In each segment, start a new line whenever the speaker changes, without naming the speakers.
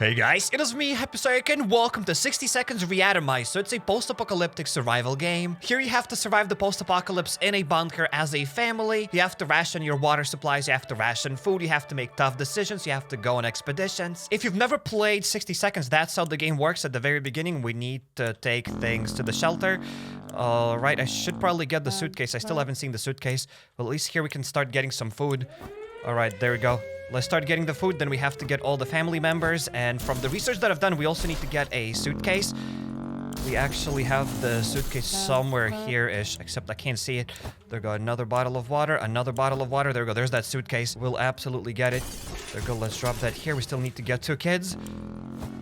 Hey guys, it is me, HappyCairek, and welcome to 60 Seconds Reatomized. So it's a post-apocalyptic survival game. Here you have to survive the post-apocalypse in a bunker as a family. You have to ration your water supplies, you have to ration food, you have to make tough decisions, you have to go on expeditions. If you've never played 60 Seconds, that's how the game works. At the very beginning, we need to take things to the shelter. Alright, I should probably get the suitcase. I still haven't seen the suitcase. Well, at least here we can start getting some food. Alright, there we go. Let's start getting the food, then we have to get all the family members, and from the research that I've done, we also need to get a suitcase. We actually have the suitcase somewhere here-ish, except I can't see it. There we go, another bottle of water, there we go, there's that suitcase. We'll absolutely get it. There we go, let's drop that here. We still need to get 2 kids.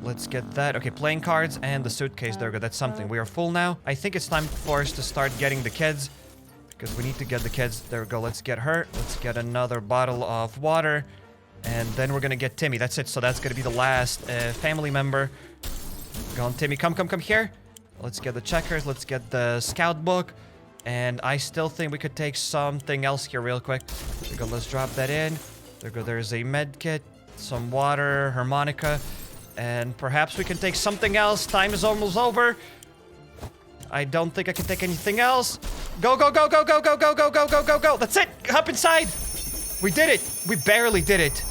Let's get that. Okay, playing cards and the suitcase, there we go, that's something. We are full now. I think it's time for us to start getting the kids, because we need to get the kids. There we go, let's get her. Let's get another bottle of water. And then we're gonna get Timmy. That's it. So that's gonna be the last family member. Go on, Timmy. Come here. Let's get the checkers. Let's get the scout book. And I still think we could take something else here real quick. There we go. Let's drop that in. There we go. There's a med kit, some water, harmonica, and perhaps we can take something else. Time is almost over. I don't think I can take anything else. Go, go, go, go, go, go, go, go, go, go, go, go. That's it. Hop inside. We did it. We barely did it.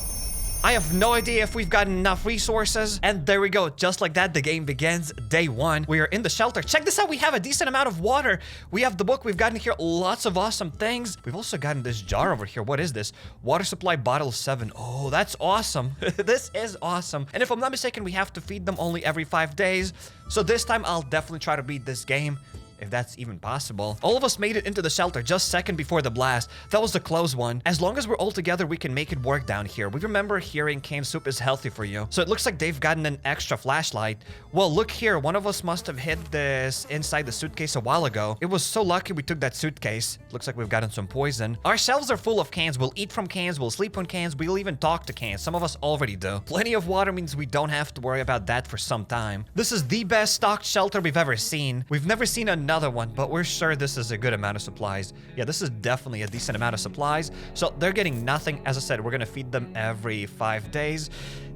I have no idea if we've got enough resources. And there we go. Just like that, the game begins. Day 1. We are in the shelter. Check this out. We have a decent amount of water. We have the book. We've gotten here lots of awesome things. We've also gotten this jar over here. What is this? Water supply bottle 7. Oh, that's awesome. This is awesome. And if I'm not mistaken, we have to feed them only every 5 days. So this time, I'll definitely try to beat this game, if that's even possible. All of us made it into the shelter just second before the blast. That was the close one. As long as we're all together, we can make it work down here. We remember hearing canned soup is healthy for you. So it looks like they've gotten an extra flashlight. Well, look here. One of us must have hid this inside the suitcase a while ago. It was so lucky we took that suitcase. Looks like we've gotten some poison. Our shelves are full of cans. We'll eat from cans. We'll sleep on cans. We'll even talk to cans. Some of us already do. Plenty of water means we don't have to worry about that for some time. This is the best stocked shelter we've ever seen. We've never seen another one, but we're sure this is a good amount of supplies. Yeah, this is definitely a decent amount of supplies. So they're getting nothing. As I said, we're gonna feed them every 5 days.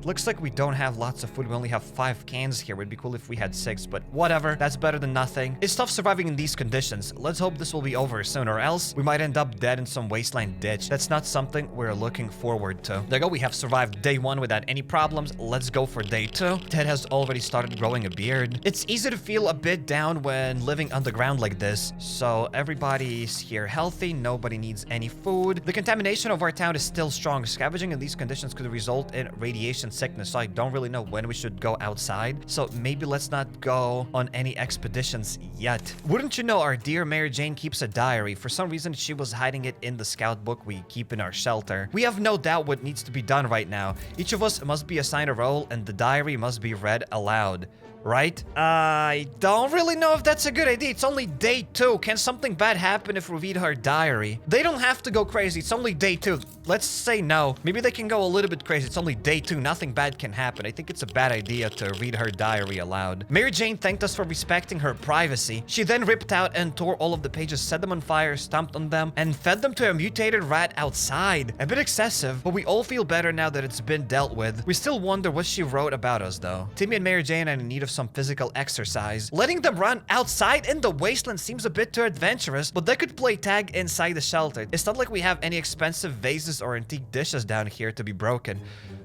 Looks like we don't have lots of food. We only have 5 cans here. It'd be cool if we had 6, but whatever. That's better than nothing. It's tough surviving in these conditions. Let's hope this will be over soon, or else we might end up dead in some wasteland ditch. That's not something we're looking forward to. There you go. We have survived day 1 without any problems. Let's go for day 2. Ted has already started growing a beard. It's easy to feel a bit down when living underground like this. So everybody's here healthy. Nobody needs any food. The contamination of our town is still strong. Scavenging in these conditions could result in radiation sickness, so I don't really know when we should go outside. So maybe let's not go on any expeditions yet. Wouldn't you know, our dear Mary Jane keeps a diary. For some reason, she was hiding it in the scout book we keep in our shelter. We have no doubt what needs to be done right now. Each of us must be assigned a role, and the diary must be read aloud. Right? I don't really know if that's a good idea. It's only day 2. Can something bad happen if we read her diary? They don't have to go crazy. It's only day 2. Let's say no. Maybe they can go a little bit crazy. It's only day 2. Nothing bad can happen. I think it's a bad idea to read her diary aloud. Mary Jane thanked us for respecting her privacy. She then ripped out and tore all of the pages, set them on fire, stomped on them, and fed them to a mutated rat outside. A bit excessive, but we all feel better now that it's been dealt with. We still wonder what she wrote about us, though. Timmy and Mary Jane are in need of some physical exercise. Letting them run outside in the wasteland seems a bit too adventurous, but they could play tag inside the shelter. It's not like we have any expensive vases or antique dishes down here to be broken.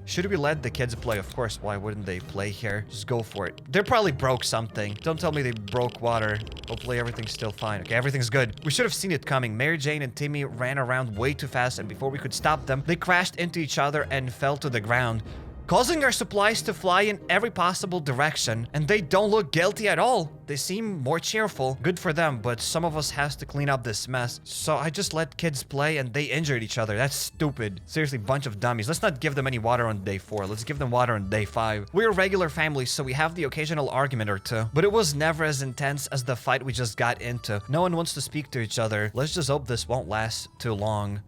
Should we let the kids play? Of course, why wouldn't they play here? Just go for it. They probably broke something. Don't tell me they broke water. Hopefully everything's still fine. Okay, everything's good. We should have seen it coming. Mary Jane and Timmy ran around way too fast, and before we could stop them, they crashed into each other and fell to the ground, causing our supplies to fly in every possible direction. And they don't look guilty at all. They seem more cheerful. Good for them, but some of us has to clean up this mess. So I just let kids play and they injured each other. That's stupid. Seriously, bunch of dummies. Let's not give them any water on day 4. Let's give them water on day 5. We're a regular family, so we have the occasional argument or two. But it was never as intense as the fight we just got into. No one wants to speak to each other. Let's just hope this won't last too long.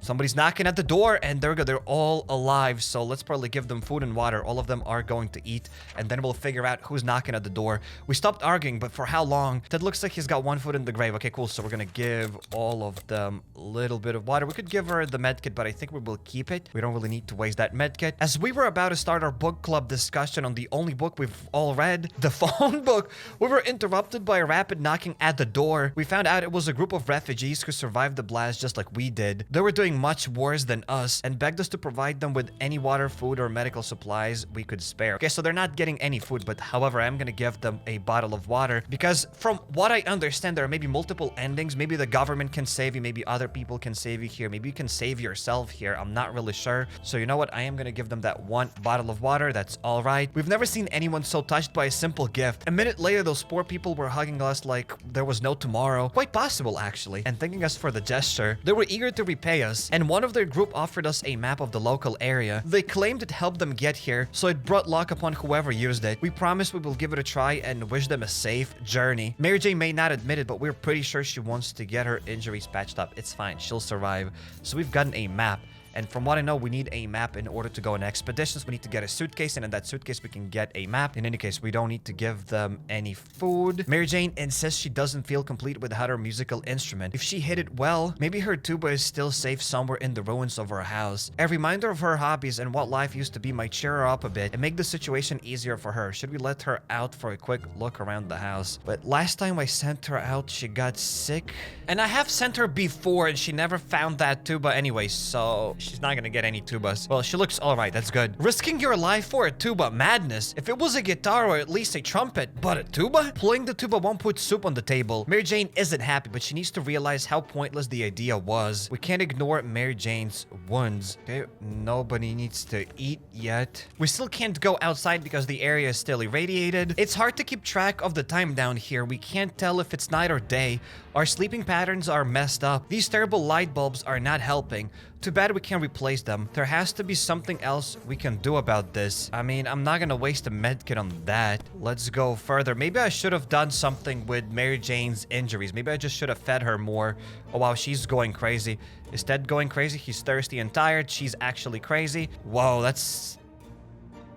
Somebody's knocking at the door, and there we go. They're all alive, so let's probably give them food and water. All of them are going to eat, and then we'll figure out who's knocking at the door. We stopped arguing, but for how long? Ted looks like he's got one foot in the grave. Okay, cool. So we're gonna give all of them a little bit of water. We could give her the medkit, but I think we will keep it. We don't really need to waste that medkit. As we were about to start our book club discussion on the only book we've all read, the phone book, we were interrupted by a rapid knocking at the door. We found out it was a group of refugees who survived the blast just like we did. They were doing much worse than us and begged us to provide them with any water, food, or medical supplies we could spare. Okay, so they're not getting any food, but however, I'm gonna give them a bottle of water because from what I understand, there are maybe multiple endings. Maybe the government can save you, maybe other people can save you here, maybe you can save yourself here. I'm not really sure. So you know what? I am gonna give them that one bottle of water. That's all right. We've never seen anyone so touched by a simple gift. A minute later, those poor people were hugging us like there was no tomorrow. Quite possible, actually, and thanking us for the gesture. They were eager to repay us, and one of their group offered us a map of the local area. They claimed it helped them get here, so it brought luck upon whoever used it. We promised we will give it a try and wish them a safe journey. Mary Jane may not admit it, but we're pretty sure she wants to get her injuries patched up. It's fine. She'll survive. So we've gotten a map. And from what I know, we need a map in order to go on expeditions. We need to get a suitcase, and in that suitcase, we can get a map. In any case, we don't need to give them any food. Mary Jane insists she doesn't feel complete without her musical instrument. If she hit it well, maybe her tuba is still safe somewhere in the ruins of her house. A reminder of her hobbies and what life used to be might cheer her up a bit and make the situation easier for her. Should we let her out for a quick look around the house? But last time I sent her out, she got sick. And I have sent her before, and she never found that tuba anyway, so she's not gonna get any tubas. Well, she looks all right. That's good. Risking your life for a tuba, madness. If it was a guitar or at least a trumpet, but a tuba? Playing the tuba won't put soup on the table. Mary Jane isn't happy, but she needs to realize how pointless the idea was. We can't ignore Mary Jane's wounds. Okay, nobody needs to eat yet. We still can't go outside because the area is still irradiated. It's hard to keep track of the time down here. We can't tell if it's night or day. Our sleeping patterns are messed up. These terrible light bulbs are not helping. Too bad we can't replace them. There has to be something else we can do about this. I mean, I'm not gonna waste a medkit on that. Let's go further. Maybe I should have done something with Mary Jane's injuries. Maybe I just should have fed her more. Oh wow, she's going crazy. Is Ted going crazy? He's thirsty and tired. She's actually crazy. Whoa, that's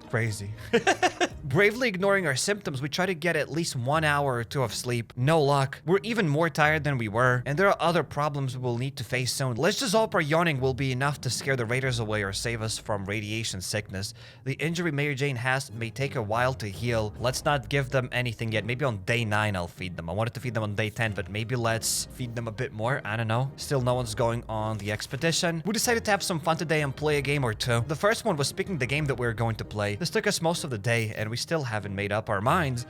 crazy. Bravely ignoring our symptoms, we try to get at least 1 hour or two of sleep. No luck. We're even more tired than we were, and there are other problems we'll need to face soon. Let's just hope our yawning will be enough to scare the raiders away or save us from radiation sickness. The injury Mary Jane has may take a while to heal. Let's not give them anything yet. Maybe on day 9 I'll feed them. I wanted to feed them on day 10, but maybe let's feed them a bit more. I don't know. Still no one's going on the expedition. We decided to have some fun today and play a game or two. The first one was picking the game that we were going to play. This took us most of the day, and we still haven't made up our minds.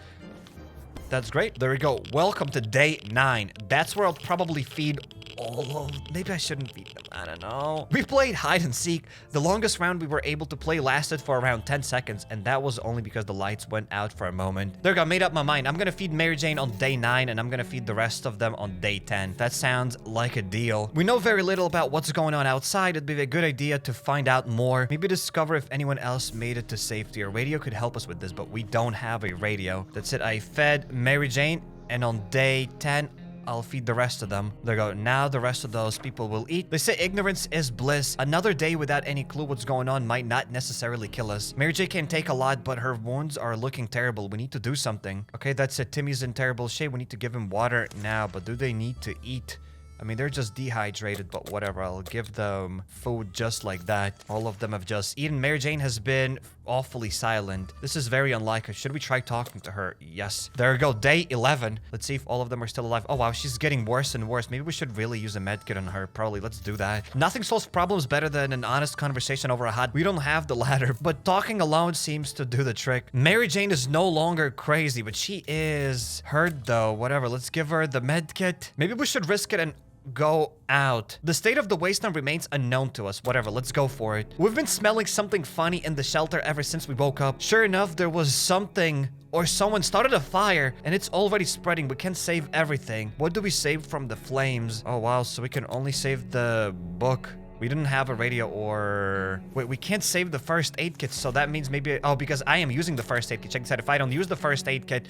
That's great. There we go. Welcome to day 9. That's where I'll probably feed all of... Maybe I shouldn't feed them. I don't know. We played hide and seek. The longest round we were able to play lasted for around 10 seconds, and that was only because the lights went out for a moment. There we go. Made up my mind. I'm gonna feed Mary Jane on day 9, and I'm gonna feed the rest of them on day 10. That sounds like a deal. We know very little about what's going on outside. It'd be a good idea to find out more. Maybe discover if anyone else made it to safety. A radio could help us with this, but we don't have a radio. That's it. I fed Mary Jane, and on day 10, I'll feed the rest of them. There you go. Now the rest of those people will eat. They say ignorance is bliss. Another day without any clue what's going on might not necessarily kill us. Mary J can take a lot, but her wounds are looking terrible. We need to do something. Okay, that's it. Timmy's in terrible shape. We need to give him water now, but do they need to eat? I mean, they're just dehydrated, but whatever. I'll give them food just like that. All of them have just eaten. Mary Jane has been awfully silent. This is very unlike her. Should we try talking to her? Yes. There we go. Day 11. Let's see if all of them are still alive. Oh, wow. She's getting worse and worse. Maybe we should really use a medkit on her. Probably. Let's do that. Nothing solves problems better than an honest conversation over a hot. We don't have the latter, but talking alone seems to do the trick. Mary Jane is no longer crazy, but she is hurt, though. Whatever. Let's give her the medkit. Maybe we should risk it and go out. The state of the wasteland remains unknown to us. Whatever, let's go for it. We've been smelling something funny in the shelter ever since we woke up. Sure enough, there was something, or someone started a fire, and it's already spreading. We can't save everything. What do we save from the flames? Oh wow, so we can only save the book. We didn't have a radio or... Wait, we can't save the first aid kit, so that means maybe... Oh, because I am using the first aid kit. Check this out. If I don't use the first aid kit,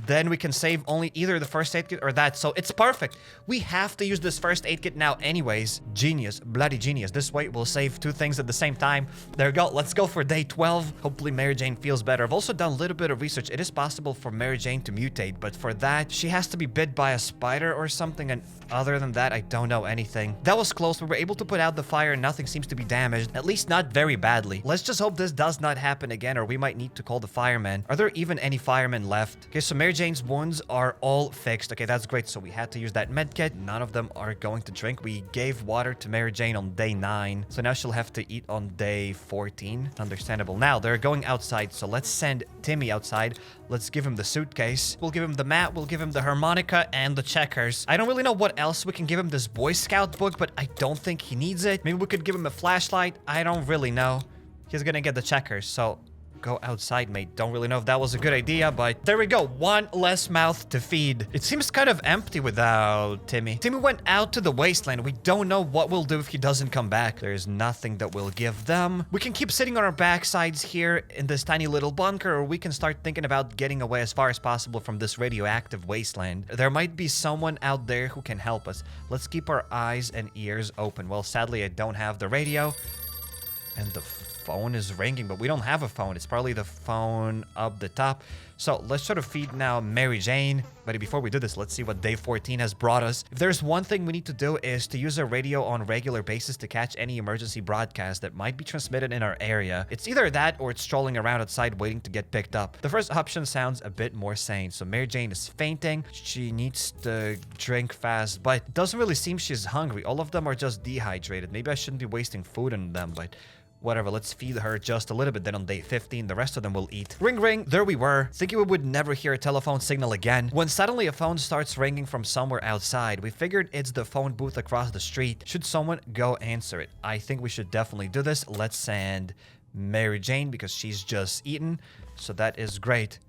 Then we can save only either the first aid kit or that. So it's perfect. We have to use this first aid kit now anyways. Genius. Bloody genius. This way we'll save 2 things at the same time. There we go. Let's go for day 12. Hopefully Mary Jane feels better. I've also done a little bit of research. It is possible for Mary Jane to mutate, but for that, she has to be bit by a spider or something. And other than that, I don't know anything. That was close. We were able to put out the fire and nothing seems to be damaged. At least not very badly. Let's just hope this does not happen again, or we might need to call the firemen. Are there even any firemen left? Okay, so Mary Jane's wounds are all fixed. Okay, that's great. So we had to use that med kit. None of them are going to drink. We gave water to Mary Jane on day 9. So now she'll have to eat on day 14. Understandable. Now they're going outside. So let's send Timmy outside. Let's give him the suitcase. We'll give him the mat. We'll give him the harmonica and the checkers. I don't really know what else we can give him. This Boy Scout book, but I don't think he needs it. Maybe we could give him a flashlight. I don't really know. He's gonna get the checkers. So go outside, mate. Don't really know if that was a good idea, but there we go. One less mouth to feed. It seems kind of empty without Timmy. Timmy went out to the wasteland. We don't know what we'll do if he doesn't come back. There's nothing that we'll give them. We can keep sitting on our backsides here in this tiny little bunker, or we can start thinking about getting away as far as possible from this radioactive wasteland. There might be someone out there who can help us. Let's keep our eyes and ears open. Well, sadly, I don't have the radio. And the phone is ringing, but we don't have a phone. It's probably the phone up the top. So let's try to feed now Mary Jane. But before we do this, let's see what day 14 has brought us. If there's one thing we need to do is to use a radio on a regular basis to catch any emergency broadcast that might be transmitted in our area. It's either that or it's strolling around outside waiting to get picked up. The first option sounds a bit more sane. So Mary Jane is fainting. She needs to drink fast, but it doesn't really seem she's hungry. All of them are just dehydrated. Maybe I shouldn't be wasting food on them, but whatever, let's feed her just a little bit. Then on day 15, the rest of them will eat. Ring, ring. There we were. Thinking we would never hear a telephone signal again, when suddenly a phone starts ringing from somewhere outside. We figured it's the phone booth across the street. Should someone go answer it? I think we should definitely do this. Let's send Mary Jane because she's just eaten. So that is great.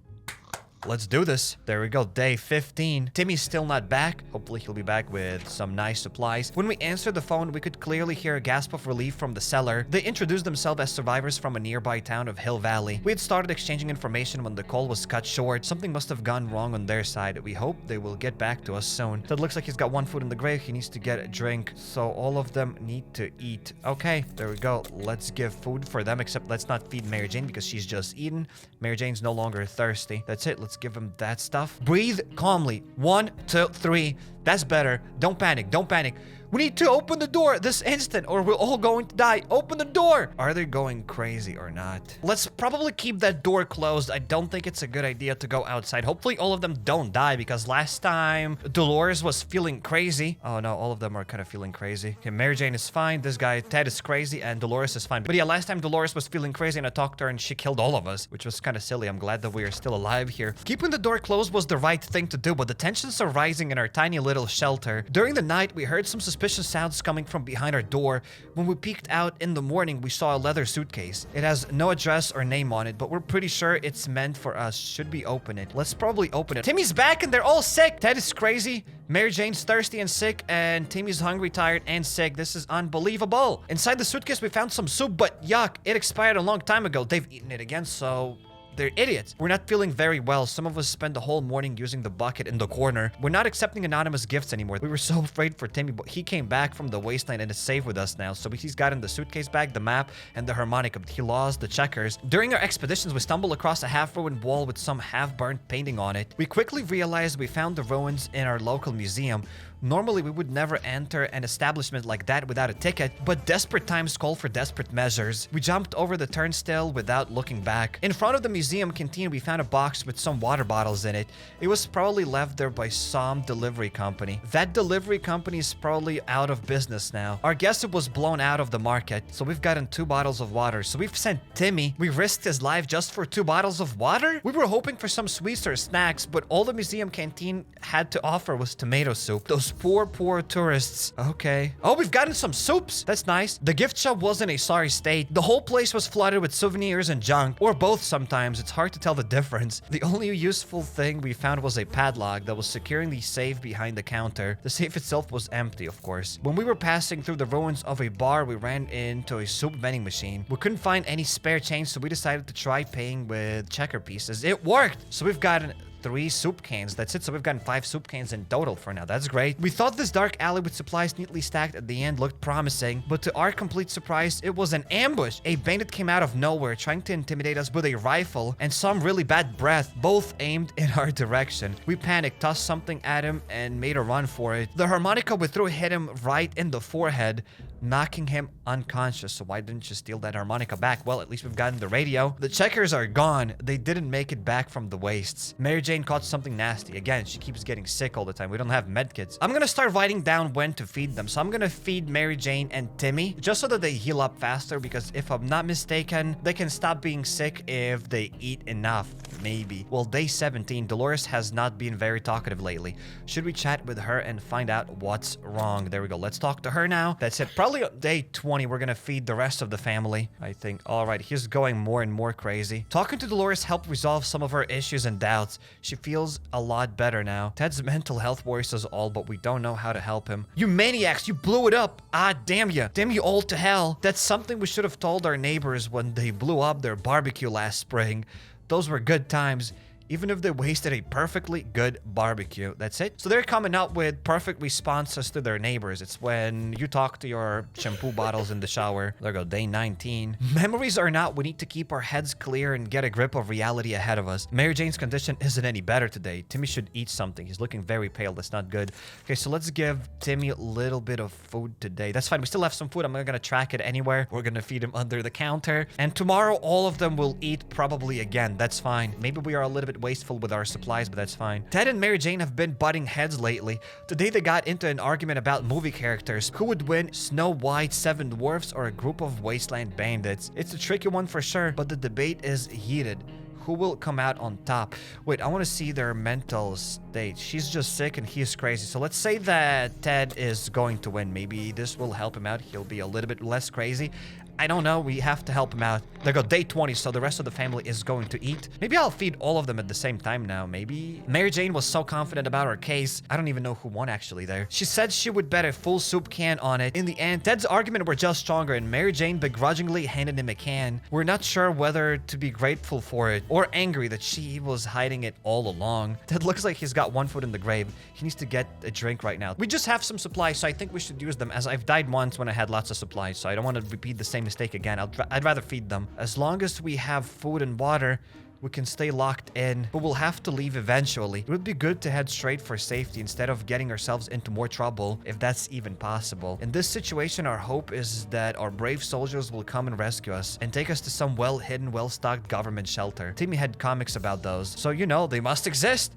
Let's do this. There we go. Day 15. Timmy's still not back. Hopefully he'll be back with some nice supplies. When we answered the phone, we could clearly hear a gasp of relief from the seller. They introduced themselves as survivors from a nearby town of Hill Valley. We had started exchanging information when the call was cut short. Something must have gone wrong on their side. We hope they will get back to us soon. So it looks like he's got one foot in the grave. He needs to get a drink. So all of them need to eat. Okay, there we go. Let's give food for them, except let's not feed Mary Jane because she's just eaten. Mary Jane's no longer thirsty. That's it. Let's give him that stuff. Breathe calmly. 1, 2, 3. That's better. Don't panic. Don't panic. We need to open the door this instant or we're all going to die. Open the door. Are they going crazy or not? Let's probably keep that door closed. I don't think it's a good idea to go outside. Hopefully all of them don't die because last time Dolores was feeling crazy. Oh no, all of them are kind of feeling crazy. Okay, Mary Jane is fine. This guy Ted is crazy and Dolores is fine. But yeah, last time Dolores was feeling crazy and I talked to her and she killed all of us, which was kind of silly. I'm glad that we are still alive here. Keeping the door closed was the right thing to do, but the tensions are rising in our tiny little shelter. During the night, we heard some suspicious sounds coming from behind our door. When we peeked out in the morning, we saw a leather suitcase. It has no address or name on it, but we're pretty sure it's meant for us. Should we open it? Let's probably open it. Timmy's back and they're all sick. Ted is crazy. Mary Jane's thirsty and sick, and Timmy's hungry, tired, and sick. This is unbelievable. Inside the suitcase, we found some soup, but yuck, it expired a long time ago. They've eaten it again, so they're idiots. We're not feeling very well. Some of us spent the whole morning using the bucket in the corner. We're not accepting anonymous gifts anymore. We were so afraid for Timmy, but he came back from the wasteland and is safe with us now. So he's got in the suitcase bag, the map, and the harmonica. He lost the checkers. During our expeditions, we stumbled across a half-ruined wall with some half-burnt painting on it. We quickly realized we found the ruins in our local museum. Normally, we would never enter an establishment like that without a ticket, but desperate times call for desperate measures. We jumped over the turnstile without looking back. In front of the museum canteen, we found a box with some water bottles in it. It was probably left there by some delivery company. That delivery company is probably out of business now. Our guess it was blown out of the market, so we've gotten 2 bottles of water. So we've sent Timmy. We risked his life just for 2 bottles of water? We were hoping for some sweets or snacks, but all the museum canteen had to offer was tomato soup. Those poor tourists. Okay. Oh, we've gotten some soups. That's nice. The gift shop was in a sorry state. The whole place was flooded with souvenirs and junk, or both sometimes. It's hard to tell the difference. The only useful thing we found was a padlock that was securing the safe behind the counter. The safe itself was empty, of course. When we were passing through the ruins of a bar, we ran into a soup vending machine. We couldn't find any spare change, so we decided to try paying with checker pieces. It worked! So we've gotten 3 soup cans. That's it. So we've gotten 5 soup cans in total for now. That's great. We thought this dark alley with supplies neatly stacked at the end looked promising, but to our complete surprise, it was an ambush. A bandit came out of nowhere trying to intimidate us with a rifle and some really bad breath, both aimed in our direction. We panicked, tossed something at him, and made a run for it. The harmonica we threw hit him right in the forehead, knocking him unconscious. So why didn't you steal that harmonica back? Well, at least we've gotten the radio. The checkers are gone. They didn't make it back from the wastes. Mary Jane caught something nasty. Again, she keeps getting sick all the time. We don't have medkits. I'm gonna start writing down when to feed them. So I'm gonna feed Mary Jane and Timmy just so that they heal up faster, because if I'm not mistaken, they can stop being sick if they eat enough. Maybe. Well, day 17, Dolores has not been very talkative lately. Should we chat with her and find out what's wrong? There we go. Let's talk to her now. That's it. Probably on day 20, we're gonna feed the rest of the family, I think. All right, he's going more and more crazy. Talking to Dolores helped resolve some of her issues and doubts. She feels a lot better now. Ted's mental health worries us all, but we don't know how to help him. You maniacs, you blew it up. Ah, damn you. Damn you all to hell. That's something we should have told our neighbors when they blew up their barbecue last spring. Those were good times, even if they wasted a perfectly good barbecue. That's it. So they're coming up with perfect responses to their neighbors. It's when you talk to your shampoo bottles in the shower. There we go, day 19. Memories are not. We need to keep our heads clear and get a grip of reality ahead of us. Mary Jane's condition isn't any better today. Timmy should eat something. He's looking very pale. That's not good. Okay, so let's give Timmy a little bit of food today. That's fine. We still have some food. I'm not gonna track it anywhere. We're gonna feed him under the counter. And tomorrow, all of them will eat probably again. That's fine. Maybe we are a little bit wasteful with our supplies, but that's fine. Ted and Mary Jane have been butting heads lately. Today they got into an argument about movie characters. Who would win, Snow White, Seven Dwarfs, or a group of wasteland bandits? It's a tricky one for sure, but the debate is heated. Who will come out on top? Wait, I want to see their mental state. She's just sick and he's crazy. So let's say that Ted is going to win. Maybe this will help him out. He'll be a little bit less crazy. I don't know. We have to help him out. There go day 20, so the rest of the family is going to eat. Maybe I'll feed all of them at the same time now. Maybe. Mary Jane was so confident about her case. I don't even know who won actually there. She said she would bet a full soup can on it. In the end, Ted's argument were just stronger and Mary Jane begrudgingly handed him a can. We're not sure whether to be grateful for it or angry that she was hiding it all along. Ted looks like he's got one foot in the grave. He needs to get a drink right now. We just have some supplies, so I think we should use them, as I've died once when I had lots of supplies, so I don't want to repeat the same mistake again. I'd rather feed them. As long as we have food and water, we can stay locked in, but we'll have to leave eventually. It would be good to head straight for safety instead of getting ourselves into more trouble, if that's even possible. In this situation, our hope is that our brave soldiers will come and rescue us and take us to some well-hidden, well-stocked government shelter. Timmy had comics about those, so you know, they must exist.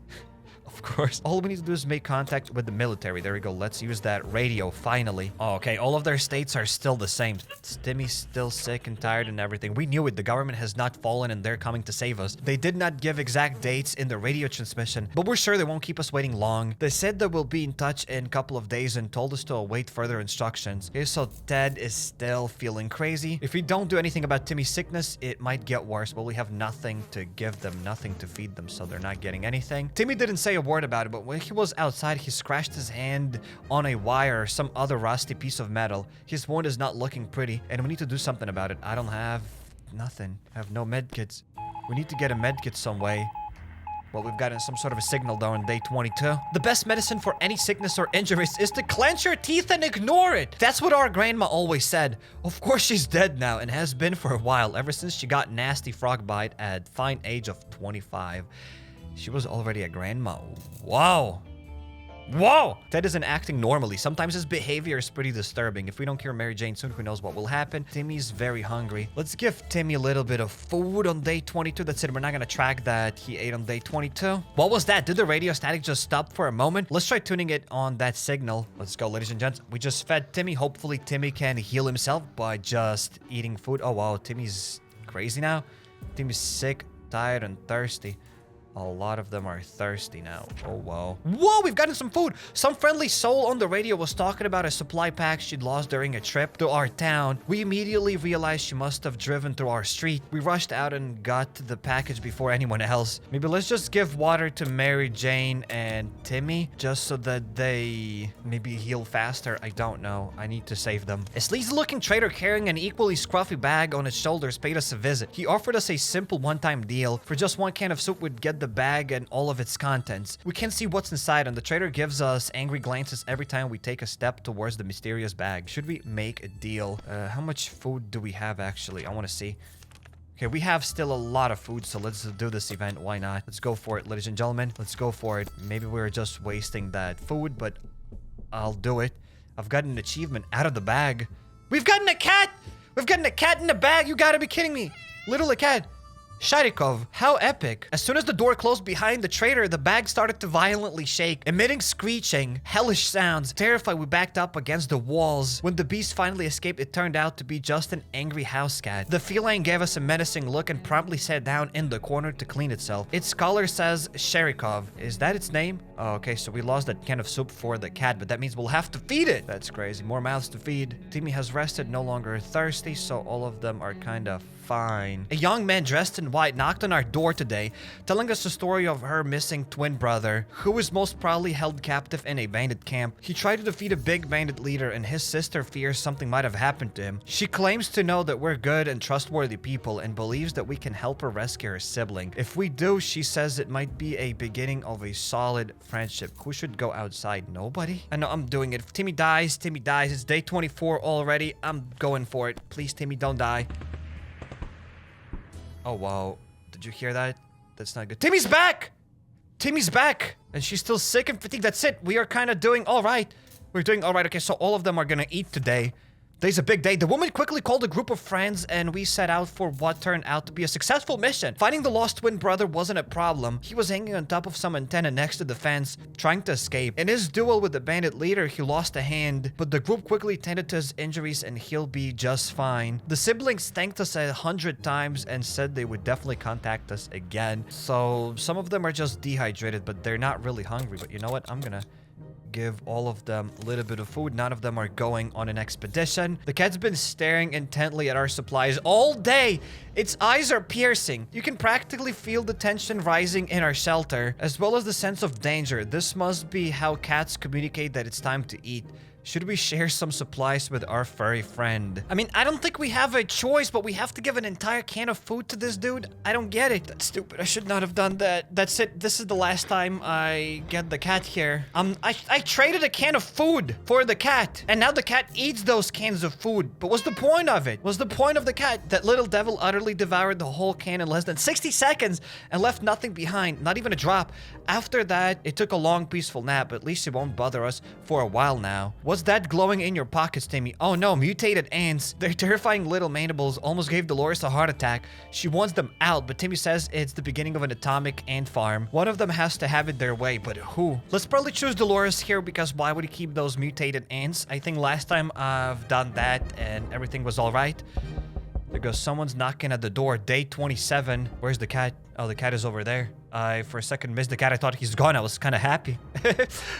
Of course. All we need to do is make contact with the military. There we go. Let's use that radio, finally. Oh, okay, all of their states are still the same. Timmy's still sick and tired and everything. We knew it. The government has not fallen and they're coming to save us. They did not give exact dates in the radio transmission, but we're sure they won't keep us waiting long. They said that we'll be in touch in a couple of days and told us to await further instructions. Okay, so Ted is still feeling crazy. If we don't do anything about Timmy's sickness, it might get worse. Well, we have nothing to give them, nothing to feed them, so they're not getting anything. Timmy didn't say a word about it, but when he was outside, he scratched his hand on a wire or some other rusty piece of metal. His wound is not looking pretty, and we need to do something about it. I don't have nothing. I have no medkits. We need to get a medkit some way. Well, we've gotten some sort of a signal though on day 22. The best medicine for any sickness or injuries is to clench your teeth and ignore it. That's what our grandma always said. Of course, she's dead now and has been for a while, ever since she got nasty frog bite at fine age of 25. She was already a grandma. Wow. Whoa! Ted isn't acting normally. Sometimes his behavior is pretty disturbing. If we don't cure Mary Jane soon, who knows what will happen. Timmy's very hungry. Let's give Timmy a little bit of food on day 22. That's it. We're not gonna track that he ate on day 22. What was that? Did the radio static just stop for a moment? Let's try tuning it on that signal. Let's go, ladies and gents. We just fed Timmy. Hopefully Timmy can heal himself by just eating food. Oh, wow. Timmy's crazy now. Timmy's sick, tired, and thirsty. A lot of them are thirsty now. Oh, wow. Whoa, we've gotten some food. Some friendly soul on the radio was talking about a supply pack she'd lost during a trip to our town. We immediately realized she must have driven through our street. We rushed out and got the package before anyone else. Maybe let's just give water to Mary Jane and Timmy, just so that they maybe heal faster. I don't know. I need to save them. A sleazy-looking trader carrying an equally scruffy bag on his shoulders paid us a visit. He offered us a simple one-time deal. For just one can of soup, we'd get the the bag and all of its contents. We can't see what's inside, and the trader gives us angry glances every time we take a step towards the mysterious bag. Should we make a deal? How much food do we have, actually? I want to see. Okay, we have still a lot of food, so let's do this event. Why not? Let's go for it, ladies and gentlemen. Let's go for it. Maybe we're just wasting that food, but I'll do it. I've gotten an achievement out of the bag. We've gotten a cat! We've gotten a cat in the bag! You gotta be kidding me! Little cat. Sharikov, how epic. As soon as the door closed behind the trader, the bag started to violently shake, emitting screeching, hellish sounds. Terrified, we backed up against the walls. When the beast finally escaped, it turned out to be just an angry house cat. The feline gave us a menacing look and promptly sat down in the corner to clean itself. Its collar says Sharikov. Is that its name? Oh, okay, so we lost that can of soup for the cat, but that means we'll have to feed it. That's crazy. More mouths to feed. Timmy has rested, no longer thirsty, so all of them are kind of fine. A young man dressed in white knocked on our door today, telling us the story of her missing twin brother, who was most probably held captive in a bandit camp. He tried to defeat a big bandit leader, and his sister fears something might have happened to him. She claims to know that we're good and trustworthy people and believes that we can help her rescue her sibling. If we do, she says it might be a beginning of a solid friendship. Who should go outside? Nobody? I know, I'm doing it. If Timmy dies, Timmy dies. It's day 24 already. I'm going for it. Please, Timmy, don't die. Oh, wow. Did you hear that? That's not good. Timmy's back! Timmy's back! And she's still sick and fatigued. That's it. We are kind of doing all right. We're doing all right. Okay, so all of them are gonna eat today. Today's a big day. The woman quickly called a group of friends, and we set out for what turned out to be a successful mission. Finding the lost twin brother wasn't a problem. He was hanging on top of some antenna next to the fence, trying to escape. In his duel with the bandit leader, he lost a hand, but the group quickly tended to his injuries, and he'll be just fine. The siblings thanked us 100 times and said they would definitely contact us again. So some of them are just dehydrated, but they're not really hungry. But you know what? I'm gonna give all of them a little bit of food. None of them are going on an expedition. The cat's been staring intently at our supplies all day. Its eyes are piercing. You can practically feel the tension rising in our shelter, as well as the sense of danger. This must be how cats communicate that it's time to eat. Should we share some supplies with our furry friend? I mean, I don't think we have a choice, but we have to give an entire can of food to this dude. I don't get it. That's stupid. I should not have done that. That's it. This is the last time I get the cat here. I traded a can of food for the cat, and now the cat eats those cans of food. But what's the point of it? What's the point of the cat? That little devil utterly devoured the whole can in less than 60 seconds and left nothing behind, not even a drop. After that, it took a long, peaceful nap. At least it won't bother us for a while now. What's that glowing in your pockets, Timmy? Oh no, mutated ants. Their terrifying little mandibles almost gave Dolores a heart attack. She wants them out, but Timmy says it's the beginning of an atomic ant farm. One of them has to have it their way, but who? Let's probably choose Dolores here, because why would he keep those mutated ants? I think last time I've done that and everything was all right. There goes someone's knocking at the door. Day 27. Where's the cat? Oh, the cat is over there. I, for a second, missed the cat. I thought he's gone. I was kind of happy.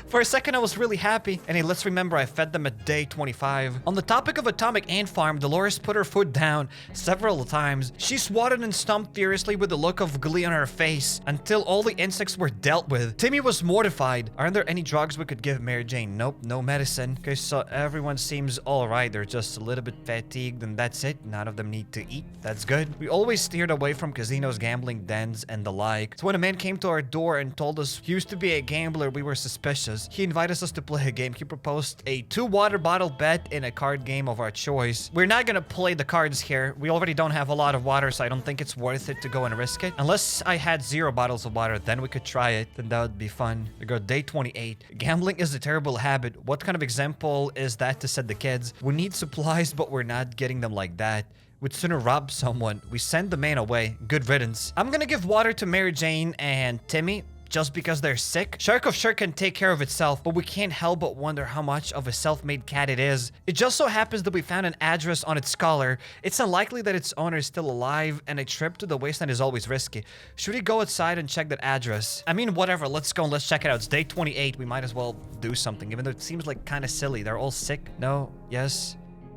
For a second, I was really happy. And hey, let's remember I fed them at day 25. On the topic of atomic ant farm, Dolores put her foot down several times. She swatted and stomped furiously with a look of glee on her face until all the insects were dealt with. Timmy was mortified. Aren't there any drugs we could give Mary Jane? Nope, no medicine. Okay, so everyone seems all right. They're just a little bit fatigued, and that's it. None of them need to eat. That's good. We always steered away from casinos, gambling dens, and the like. So when a man came to our door and told us he used to be a gambler, we were suspicious. He invited us to play a game. He proposed a 2 water bottle bet in a card game of our choice. We're not gonna play the cards here. We already don't have a lot of water, so I don't think it's worth it to go and risk it. Unless I had 0 bottles of water, then we could try it. Then that would be fun. We go day 28. Gambling is a terrible habit. What kind of example is that to set the kids? We need supplies, but we're not getting them like that. We'd sooner rob someone. We send the man away. Good riddance. I'm gonna give water to Mary Jane and Timmy just because they're sick. Sharikov sure can take care of itself, but we can't help but wonder how much of a self-made cat it is. It just so happens that we found an address on its collar. It's unlikely that its owner is still alive, and a trip to the wasteland is always risky. Should we go outside and check that address? I mean, whatever. Let's go and let's check it out. It's day 28. We might as well do something, even though it seems like kind of silly. They're all sick. No. Yes.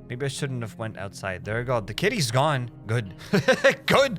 Maybe I shouldn't have went outside. There we go. The kitty's gone. Good. Good.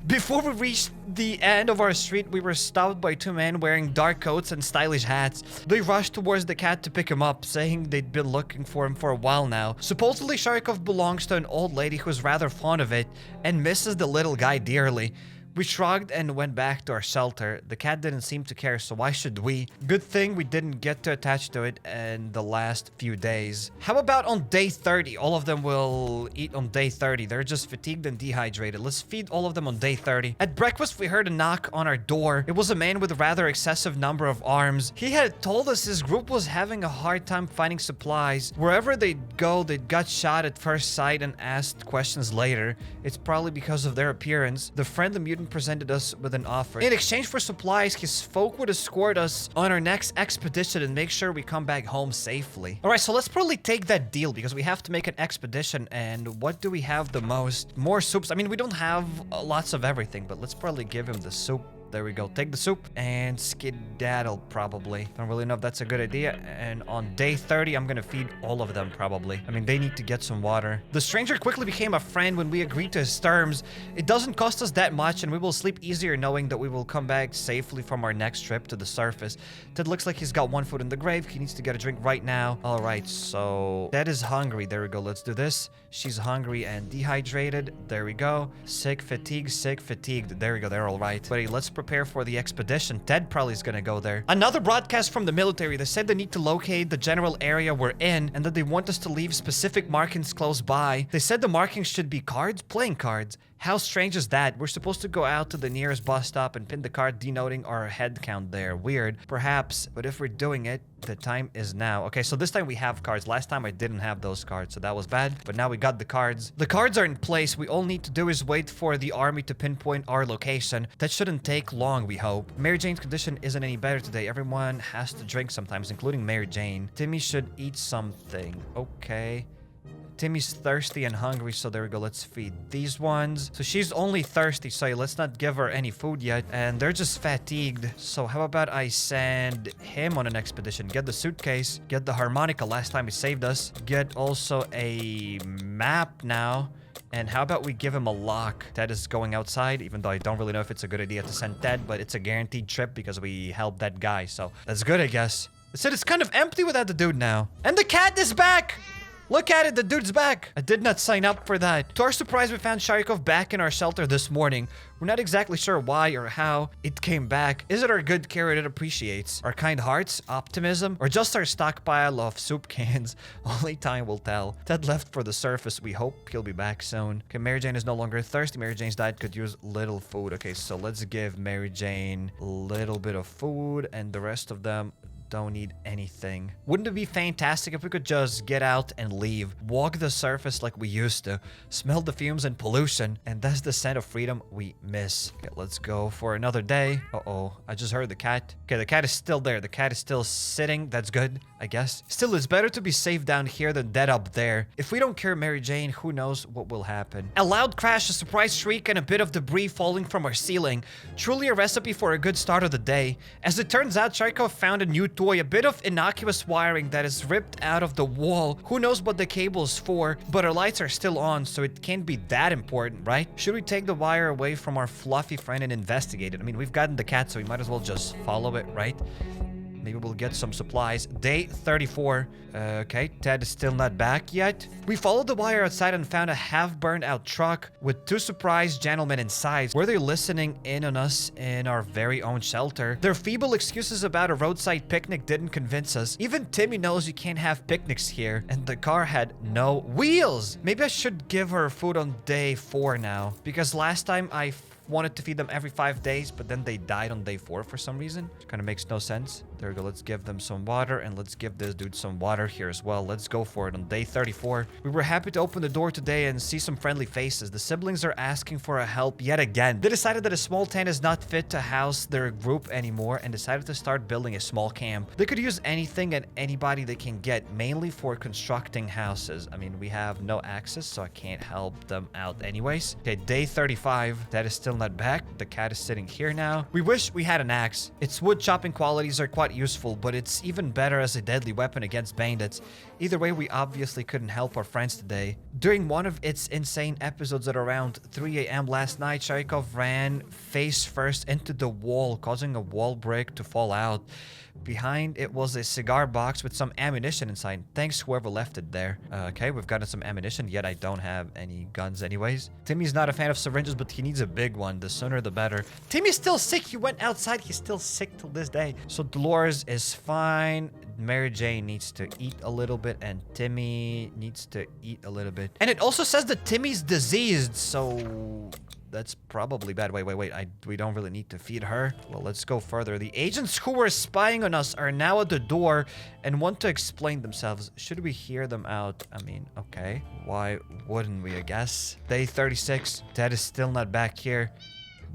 Before we reached the end of our street, we were stopped by 2 men wearing dark coats and stylish hats. They rushed towards the cat to pick him up, saying they'd been looking for him for a while now. Supposedly, Sharikov belongs to an old lady who's rather fond of it and misses the little guy dearly. We shrugged and went back to our shelter. The cat didn't seem to care, so why should we? Good thing we didn't get to attach to it in the last few days. How about on day 30? All of them will eat on day 30. They're just fatigued and dehydrated. Let's feed all of them on day 30. At breakfast, we heard a knock on our door. It was a man with a rather excessive number of arms. He had told us his group was having a hard time finding supplies. Wherever they'd go, they got shot at first sight and asked questions later. It's probably because of their appearance. The friend the mutant presented us with an offer. In exchange for supplies, his folk would escort us on our next expedition and make sure we come back home safely. All right, so let's probably take that deal because we have to make an expedition. And what do we have the most? More soups. I mean, we don't have lots of everything, but let's probably give him the soup. There we go. Take the soup and skedaddle, probably. Don't really know if that's a good idea. And on day 30, I'm gonna feed all of them, probably. I mean, they need to get some water. The stranger quickly became a friend when we agreed to his terms. It doesn't cost us that much, and we will sleep easier knowing that we will come back safely from our next trip to the surface. Ted looks like he's got one foot in the grave. He needs to get a drink right now. All right, so Ted is hungry. There we go. Let's do this. She's hungry and dehydrated. There we go. Sick, fatigued. There we go. They're all right. Buddy, let's prepare for the expedition. Ted probably is gonna go there. Another broadcast from the military. They said they need to locate the general area we're in and that they want us to leave specific markings close by. They said the markings should be cards, playing cards. How strange is that? We're supposed to go out to the nearest bus stop and pin the card denoting our head count there. Weird. Perhaps, but if we're doing it, the time is now. Okay, so this time we have cards. Last time I didn't have those cards, so that was bad. But now we got the cards. The cards are in place. We all need to do is wait for the army to pinpoint our location. That shouldn't take long, we hope. Mary Jane's condition isn't any better today. Everyone has to drink sometimes, including Mary Jane. Timmy should eat something. Okay. Timmy's thirsty and hungry, so there we go. Let's feed these ones. So she's only thirsty, so let's not give her any food yet. And they're just fatigued. So how about I send him on an expedition? Get the suitcase. Get the harmonica. Last time he saved us. Get also a map now. And how about we give him a lock? Ted is going outside, even though I don't really know if it's a good idea to send Ted, but it's a guaranteed trip because we helped that guy. So that's good, I guess. It said it's kind of empty without the dude now. And the cat is back! Look at it, the dude's back. I did not sign up for that. To our surprise, we found Sharikov back in our shelter this morning. We're not exactly sure why or how it came back. Is it our good care it appreciates? Our kind hearts? Optimism? Or just our stockpile of soup cans? Only time will tell. Ted left for the surface. We hope he'll be back soon. Okay, Mary Jane is no longer thirsty. Mary Jane's diet could use little food. Okay, so let's give Mary Jane a little bit of food and the rest of them don't need anything. Wouldn't it be fantastic if we could just get out and leave, walk the surface like we used to, smell the fumes and pollution, and that's the scent of freedom we miss. Okay, let's go for another day. Uh-oh, I just heard the cat. Okay, the cat is still there. The cat is still sitting. That's good, I guess. Still, it's better to be safe down here than dead up there. If we don't cure Mary Jane, who knows what will happen. A loud crash, a surprise shriek, and a bit of debris falling from our ceiling. Truly a recipe for a good start of the day. As it turns out, Charikov found a new toy, a bit of innocuous wiring that is ripped out of the wall. Who knows what the cable is for, but our lights are still on, so it can't be that important, right? Should we take the wire away from our fluffy friend and investigate it? I mean, we've gotten the cat, so we might as well just follow it, right? Maybe we'll get some supplies. Day 34. Okay, Ted is still not back yet. We followed the wire outside and found a half-burned out truck with two surprised gentlemen inside. Were they listening in on us in our very own shelter? Their feeble excuses about a roadside picnic didn't convince us. Even Timmy knows you can't have picnics here. And the car had no wheels. Maybe I should give her food on day 4 now. Because last time I wanted to feed them every 5 days, but then they died on day 4 for some reason. Which kind of makes no sense. There we go. Let's give them some water, and let's give this dude some water here as well. Let's go for it on day 34. We were happy to open the door today and see some friendly faces. The siblings are asking for a help yet again. They decided that a small tent is not fit to house their group anymore and decided to start building a small camp. They could use anything and anybody they can get, mainly for constructing houses. I mean, we have no access, so I can't help them out anyways. Okay, day 35. That is still not back. The cat is sitting here now. We wish we had an axe. Its wood chopping qualities are quite useful, but it's even better as a deadly weapon against bandits. Either way, we obviously couldn't help our friends today. During one of its insane episodes at around 3 a.m. last night, Sharikov ran face first into the wall, causing a wall brick to fall out. Behind it was a cigar box with some ammunition inside. Thanks whoever left it there. Okay, we've gotten some ammunition, yet I don't have any guns anyways. Timmy's not a fan of syringes, but he needs a big one. one. The sooner the better. Timmy's still sick. He went outside. He's still sick till this day. So Dolores is fine. Mary Jane needs to eat a little bit, and Timmy needs to eat a little bit. And it also says that Timmy's diseased, so that's probably bad. Wait. We don't really need to feed her. Well, let's go further. The agents who were spying on us are now at the door and want to explain themselves. Should we hear them out? I mean, okay. Why wouldn't we, I guess? Day 36. Ted is still not back here.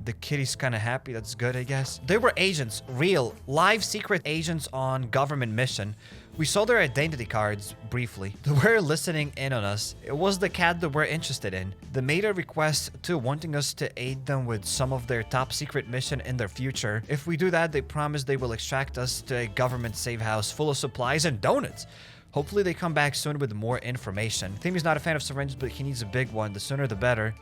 The kitty's kind of happy. That's good, I guess. They were agents. Real, live secret agents on government mission. We saw their identity cards briefly. They were listening in on us. It was the cat that we're interested in. They made a request too, wanting us to aid them with some of their top secret mission in their future. If we do that, they promise they will extract us to a government safe house full of supplies and donuts. Hopefully they come back soon with more information. Timmy's not a fan of syringes, but he needs a big one. The sooner the better.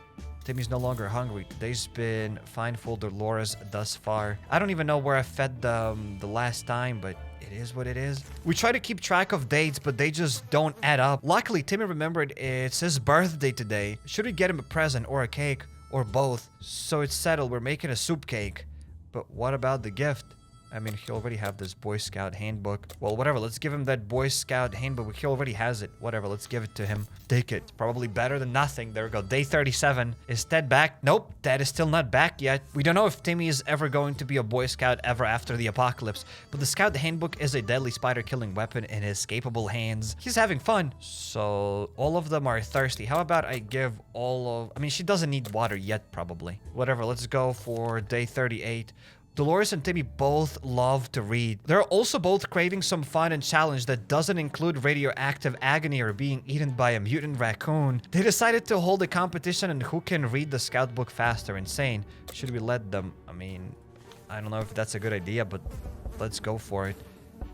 Timmy's no longer hungry. Today's been fine for Dolores thus far. I don't even know where I fed them the last time, but it is what it is. We try to keep track of dates, but they just don't add up. Luckily, Timmy remembered it's his birthday today. Should we get him a present or a cake or both? So it's settled. We're making a soup cake. But what about the gift? I mean, he already have this Boy Scout handbook. Well, whatever. Let's give him that Boy Scout handbook. He already has it. Whatever. Let's give it to him. Take it. It's probably better than nothing. There we go. Day 37. Is Ted back? Nope. Ted is still not back yet. We don't know if Timmy is ever going to be a Boy Scout ever after the apocalypse. But the Scout handbook is a deadly spider-killing weapon in his capable hands. He's having fun. So all of them are thirsty. How about I give all of... I mean, she doesn't need water yet, probably. Whatever. Let's go for day 38. Dolores and Timmy both love to read. They're also both craving some fun and challenge that doesn't include radioactive agony or being eaten by a mutant raccoon. They decided to hold a competition on who can read the scout book faster. Insane. Should we let them? I mean, I don't know if that's a good idea, but let's go for it.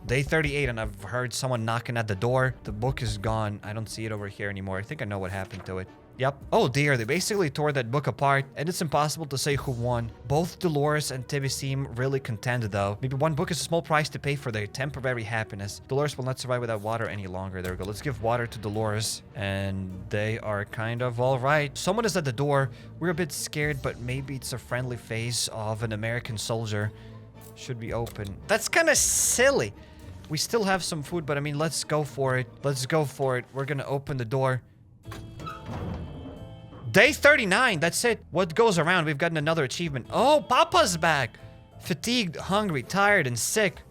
Day 38, and I've heard someone knocking at the door. The book is gone. I don't see it over here anymore. I think I know what happened to it. Yep. Oh dear, they basically tore that book apart, and it's impossible to say who won. Both Dolores and Timmy seem really content though. Maybe one book is a small price to pay for their temporary happiness. Dolores will not survive without water any longer. There we go. Let's give water to Dolores. And they are kind of all right. Someone is at the door. We're a bit scared, but maybe it's a friendly face of an American soldier. Should be open. That's kind of silly. We still have some food, but I mean, let's go for it. Let's go for it. We're gonna open the door. Day 39, that's it. What goes around? We've gotten another achievement. Oh, Papa's back. Fatigued, hungry, tired, and sick.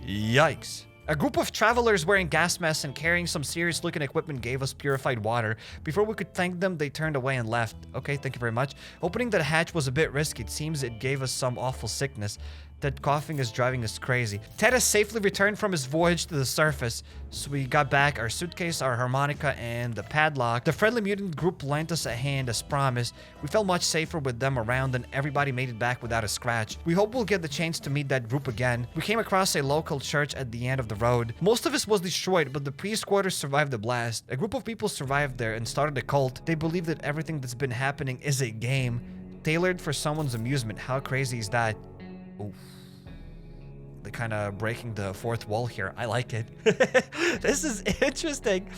Yikes. A group of travelers wearing gas masks and carrying some serious-looking equipment gave us purified water. Before we could thank them, they turned away and left. Okay, thank you very much. Opening the hatch was a bit risky. It seems it gave us some awful sickness. That coughing is driving us crazy. Ted has safely returned from his voyage to the surface. So we got back our suitcase, our harmonica, and the padlock. The friendly mutant group lent us a hand as promised. We felt much safer with them around, and everybody made it back without a scratch. We hope we'll get the chance to meet that group again. We came across a local church at the end of the road. Most of it was destroyed, but the priest quarters survived the blast. A group of people survived there and started a cult. They believe that everything that's been happening is a game, tailored for someone's amusement. How crazy is that? Oof. They're kind of breaking the fourth wall here. I like it. This is interesting.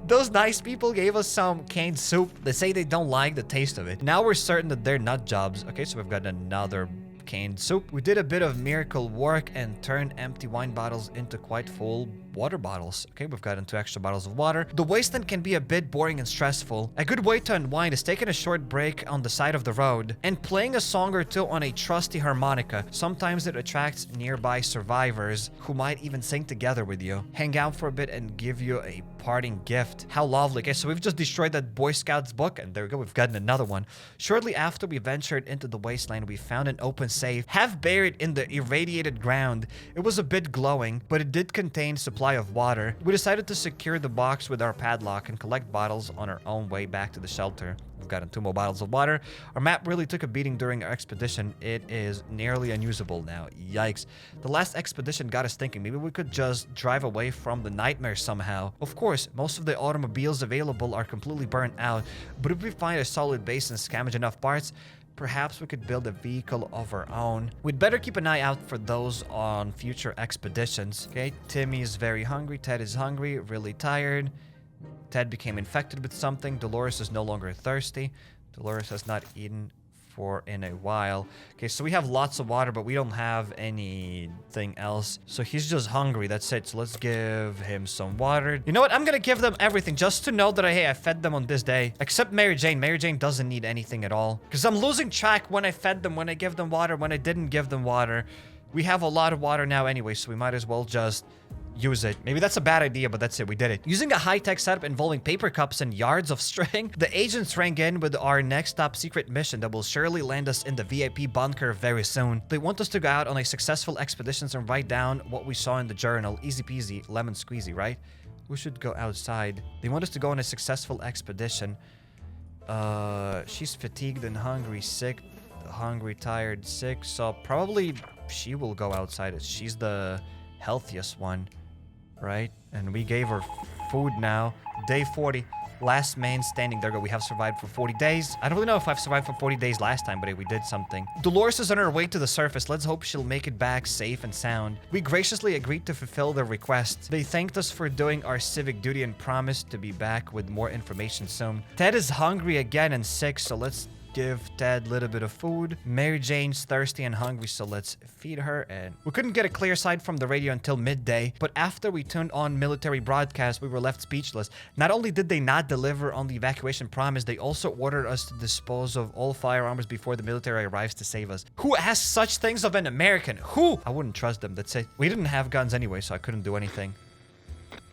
Those nice people gave us some canned soup. They say they don't like the taste of it. Now we're certain that they're nut jobs. Okay, so we've got another canned soup. We did a bit of miracle work and turned empty wine bottles into quite full water bottles. Okay, we've gotten 2 extra bottles of water. The wasteland can be a bit boring and stressful. A good way to unwind is taking a short break on the side of the road and playing a song or two on a trusty harmonica. Sometimes it attracts nearby survivors who might even sing together with you, hang out for a bit, and give you a parting gift. How lovely. Okay, so we've just destroyed that Boy Scouts book, and there we go, we've gotten another one. Shortly after we ventured into the wasteland, we found an open safe, half buried in the irradiated ground. It was a bit glowing, but it did contain supply of water. We decided to secure the box with our padlock and collect bottles on our own way back to the shelter. We've gotten 2 more bottles of water. Our map really took a beating during our expedition. It is nearly unusable now. Yikes. The last expedition got us thinking maybe we could just drive away from the nightmare somehow. Of course, most of the automobiles available are completely burnt out, but if we find a solid base and scavenge enough parts, perhaps we could build a vehicle of our own. We'd better keep an eye out for those on future expeditions. Okay, Timmy is very hungry. Ted is hungry, really tired. Ted became infected with something. Dolores is no longer thirsty. Dolores has not eaten for in a while. Okay, so we have lots of water, but we don't have anything else. So he's just hungry. That's it. So let's give him some water. You know what? I'm gonna give them everything just to know that I fed them on this day. Except Mary Jane. Mary Jane doesn't need anything at all. Because I'm losing track when I fed them, when I give them water, when I didn't give them water. We have a lot of water now anyway, so we might as well just use it. Maybe that's a bad idea, but that's it. We did it. Using a high-tech setup involving paper cups and yards of string, the agents rang in with our next top secret mission that will surely land us in the VIP bunker very soon. They want us to go out on a successful expedition and write down what we saw in the journal. Easy peasy, lemon squeezy, right? We should go outside. They want us to go on a successful expedition. She's fatigued and hungry, sick, tired, sick. So probably she will go outside. She's the healthiest one, right? And we gave her food now. Day 40. Last man standing. There we go. We have survived for 40 days. I don't really know if I've survived for 40 days last time, but we did something. Dolores is on her way to the surface. Let's hope she'll make it back safe and sound. We graciously agreed to fulfill their request. They thanked us for doing our civic duty and promised to be back with more information soon. Ted is hungry again and sick, so let's give Ted a little bit of food. Mary Jane's thirsty and hungry, so let's feed her. And we couldn't get a clear sight from the radio until midday, but after we turned on military broadcast, we were left speechless. Not only did they not deliver on the evacuation promise, they also ordered us to dispose of all firearms before the military arrives to save us. Who asks such things of an American? Who? I wouldn't trust them. That's it. We didn't have guns anyway, so I couldn't do anything.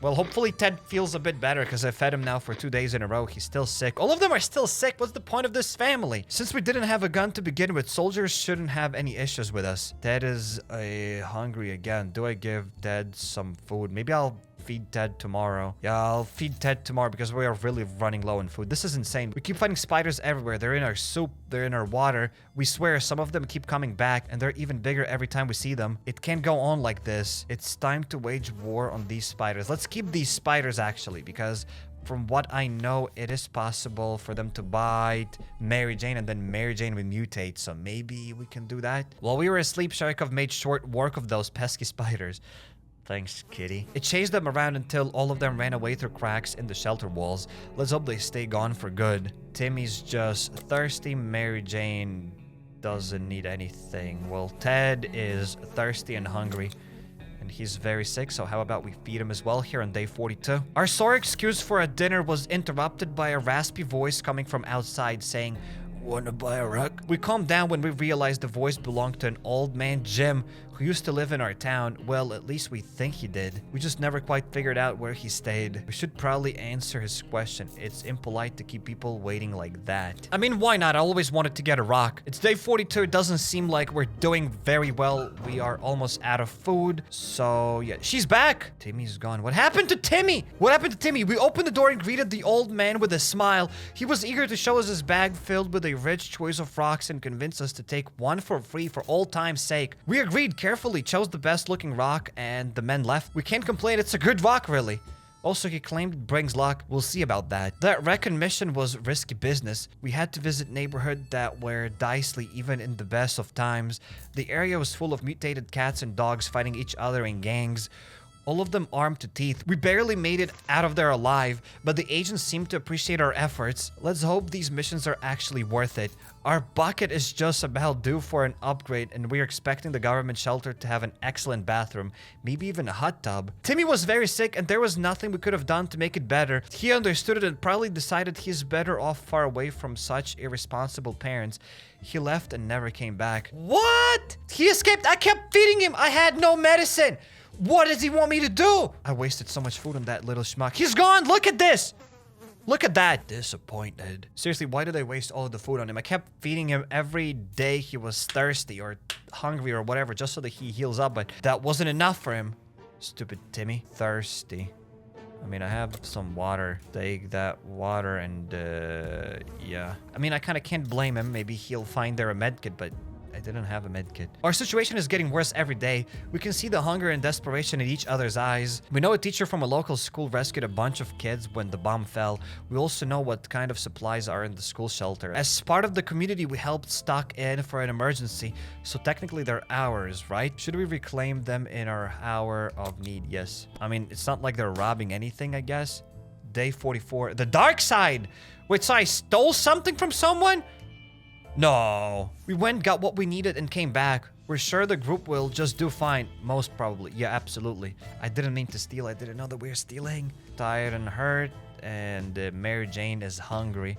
Well, hopefully Ted feels a bit better because I fed him now for 2 days in a row. He's still sick. All of them are still sick. What's the point of this family? Since we didn't have a gun to begin with, soldiers shouldn't have any issues with us. Ted is hungry again. Do I give Ted some food? Maybe I'll feed Ted tomorrow. Yeah, I'll feed Ted tomorrow because we are really running low on food. This is insane. We keep finding spiders everywhere. They're in our soup. They're in our water. We swear some of them keep coming back and they're even bigger every time we see them. It can't go on like this. It's time to wage war on these spiders. Let's keep these spiders actually, because from what I know, it is possible for them to bite Mary Jane and then Mary Jane will mutate. So maybe we can do that. While we were asleep, Sharkov made short work of those pesky spiders. Thanks, kitty. It chased them around until all of them ran away through cracks in the shelter walls. Let's hope they stay gone for good. Timmy's just thirsty. Mary Jane doesn't need anything. Well, Ted is thirsty and hungry. And he's very sick, so how about we feed him as well here on day 42? Our sore excuse for a dinner was interrupted by a raspy voice coming from outside saying, "Wanna buy a rug?" We calmed down when we realized the voice belonged to an old man, Jim, who used to live in our town. Well, at least we think he did. We just never quite figured out where he stayed. We should probably answer his question. It's impolite to keep people waiting like that. I mean, why not? I always wanted to get a rock. It's day 42. It doesn't seem like we're doing very well. We are almost out of food. So, yeah. She's back! Timmy's gone. What happened to Timmy? What happened to Timmy? We opened the door and greeted the old man with a smile. He was eager to show us his bag filled with a rich choice of rocks and convince us to take one for free for old time's sake. We agreed, carefully chose the best looking rock, and the men left. We can't complain, it's a good rock, really. Also, he claimed it brings luck. We'll see about that. That recon mission was risky business. We had to visit neighborhoods that were dicey even in the best of times. The area was full of mutated cats and dogs fighting each other in gangs. All of them armed to teeth. We barely made it out of there alive, but the agents seem to appreciate our efforts. Let's hope these missions are actually worth it. Our bucket is just about due for an upgrade, and we're expecting the government shelter to have an excellent bathroom, maybe even a hot tub. Timmy was very sick, and there was nothing we could have done to make it better. He understood it and probably decided he's better off far away from such irresponsible parents. He left and never came back. What? He escaped? I kept feeding him. I had no medicine. What does he want me to do? I wasted so much food on that little schmuck. He's gone! Look at this! Look at that! Disappointed. Seriously, why did I waste all of the food on him? I kept feeding him every day he was thirsty or hungry or whatever just so that he heals up, but that wasn't enough for him. Stupid Timmy. Thirsty. I mean, I have some water. Take that water and, yeah. I mean, I kind of can't blame him. Maybe he'll find there a medkit, but I didn't have a medkit. Our situation is getting worse every day. We can see the hunger and desperation in each other's eyes. We know a teacher from a local school rescued a bunch of kids when the bomb fell. We also know what kind of supplies are in the school shelter. As part of the community, we helped stock in for an emergency. So technically they're ours, right? Should we reclaim them in our hour of need? Yes. I mean, it's not like they're robbing anything, I guess. Day 44. The dark side! Wait, so I stole something from someone? No. We went, got what we needed, and came back. We're sure the group will just do fine. Most probably. Yeah, absolutely. I didn't mean to steal. I didn't know that we were stealing. Tired and hurt. And Mary Jane is hungry.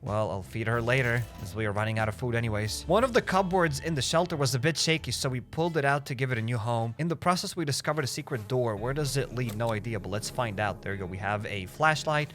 Well, I'll feed her later, as we are running out of food anyways. One of the cupboards in the shelter was a bit shaky, so we pulled it out to give it a new home. In the process, we discovered a secret door. Where does it lead? No idea, but let's find out. There you go. We have a flashlight.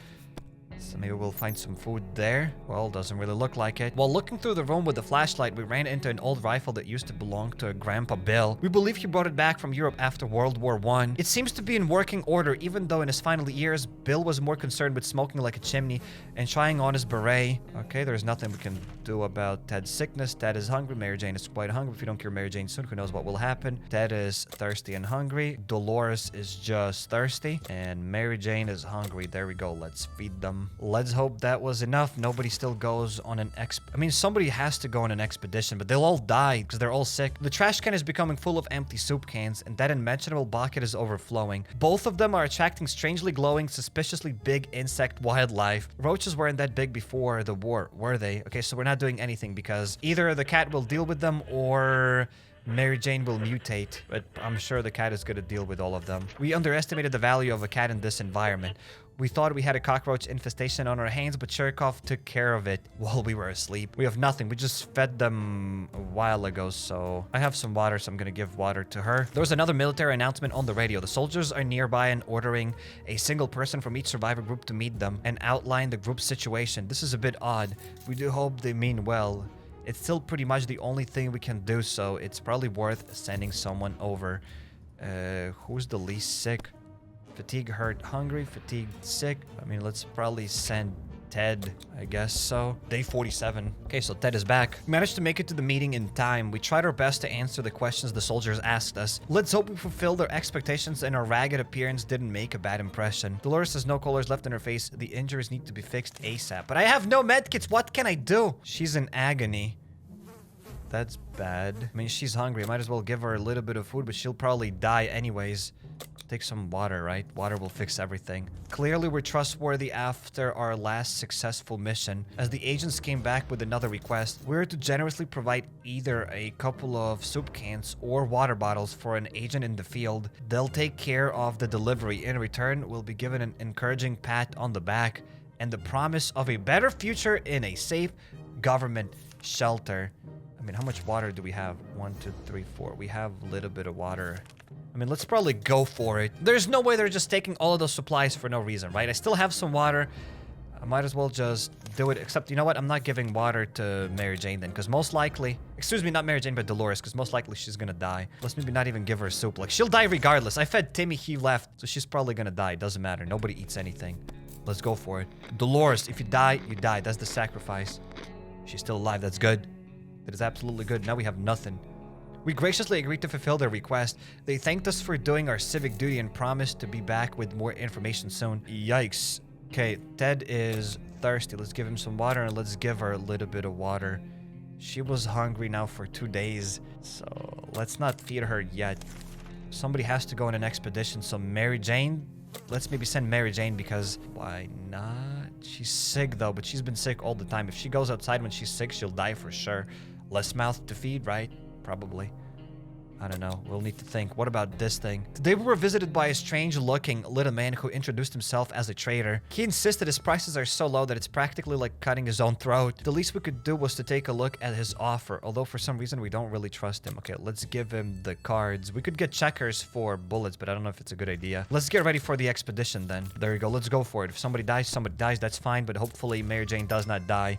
So maybe we'll find some food there. Well, doesn't really look like it. While looking through the room with the flashlight, we ran into an old rifle that used to belong to Grandpa Bill. We believe he brought it back from Europe after World War I. It seems to be in working order, even though in his final years, Bill was more concerned with smoking like a chimney and trying on his beret. Okay, there's nothing we can do about Ted's sickness. Ted is hungry. Mary Jane is quite hungry. If we don't cure Mary Jane soon, who knows what will happen. Ted is thirsty and hungry. Dolores is just thirsty. And Mary Jane is hungry. There we go. Let's feed them. Let's hope that was enough. Nobody still goes on an I mean, somebody has to go on an expedition, but they'll all die because they're all sick. The trash can is becoming full of empty soup cans, and that unmentionable bucket is overflowing. Both of them are attracting strangely glowing, suspiciously big insect wildlife. Roaches weren't that big before the war, were they? Okay, so we're not doing anything because either the cat will deal with them or Mary Jane will mutate, but I'm sure the cat is going to deal with all of them. We underestimated the value of a cat in this environment. We thought we had a cockroach infestation on our hands, but Cherkov took care of it while we were asleep. We have nothing. We just fed them a while ago, so I have some water, so I'm going to give water to her. There was another military announcement on the radio. The soldiers are nearby and ordering a single person from each survivor group to meet them and outline the group's situation. This is a bit odd. We do hope they mean well. It's still pretty much the only thing we can do, so it's probably worth sending someone over. Who's the least sick? Fatigue, hurt, hungry, fatigued, sick. I mean, let's probably send Ted, I guess so. Day 47. Okay, so Ted is back. We managed to make it to the meeting in time. We tried our best to answer the questions the soldiers asked us. Let's hope we fulfilled their expectations and our ragged appearance didn't make a bad impression. Dolores has no colors left in her face. The injuries need to be fixed ASAP. But I have no medkits. What can I do? She's in agony. That's bad. I mean, she's hungry. I might as well give her a little bit of food, but she'll probably die anyways. Take some water, right? Water will fix everything. Clearly, we're trustworthy after our last successful mission. As the agents came back with another request, we were to generously provide either a couple of soup cans or water bottles for an agent in the field. They'll take care of the delivery. In return, we'll be given an encouraging pat on the back and the promise of a better future in a safe government shelter. I mean, how much water do we have? 1, 2, 3, 4. We have a little bit of water. I mean, let's probably go for it. There's no way they're just taking all of those supplies for no reason, right? I still have some water. I might as well just do it. Except, you know what? I'm not giving water to Mary Jane then, because most likely... Excuse me, not Mary Jane, but Dolores, because most likely she's gonna die. Let's maybe not even give her soup. Like, she'll die regardless. I fed Timmy, he left, so she's probably gonna die. Doesn't matter. Nobody eats anything. Let's go for it. Dolores, if you die, you die. That's the sacrifice. She's still alive. That's good. That is absolutely good. Now we have nothing. We graciously agreed to fulfill their request. They thanked us for doing our civic duty and promised to be back with more information soon. Yikes. Okay, Ted is thirsty. Let's give him some water and let's give her a little bit of water. She was hungry now for 2 days, so let's not feed her yet. Somebody has to go on an expedition, so Mary Jane, let's maybe send Mary Jane because why not? She's sick though, but she's been sick all the time. If she goes outside when she's sick, she'll die for sure. Less mouth to feed, right? Probably. I don't know. We'll need to think. What about this thing? Today we were visited by a strange-looking little man who introduced himself as a trader. He insisted his prices are so low that it's practically like cutting his own throat. The least we could do was to take a look at his offer, although for some reason we don't really trust him. Okay, let's give him the cards. We could get checkers for bullets, but I don't know if it's a good idea. Let's get ready for the expedition then. There you go. Let's go for it. If somebody dies, that's fine, but hopefully Mary Jane does not die.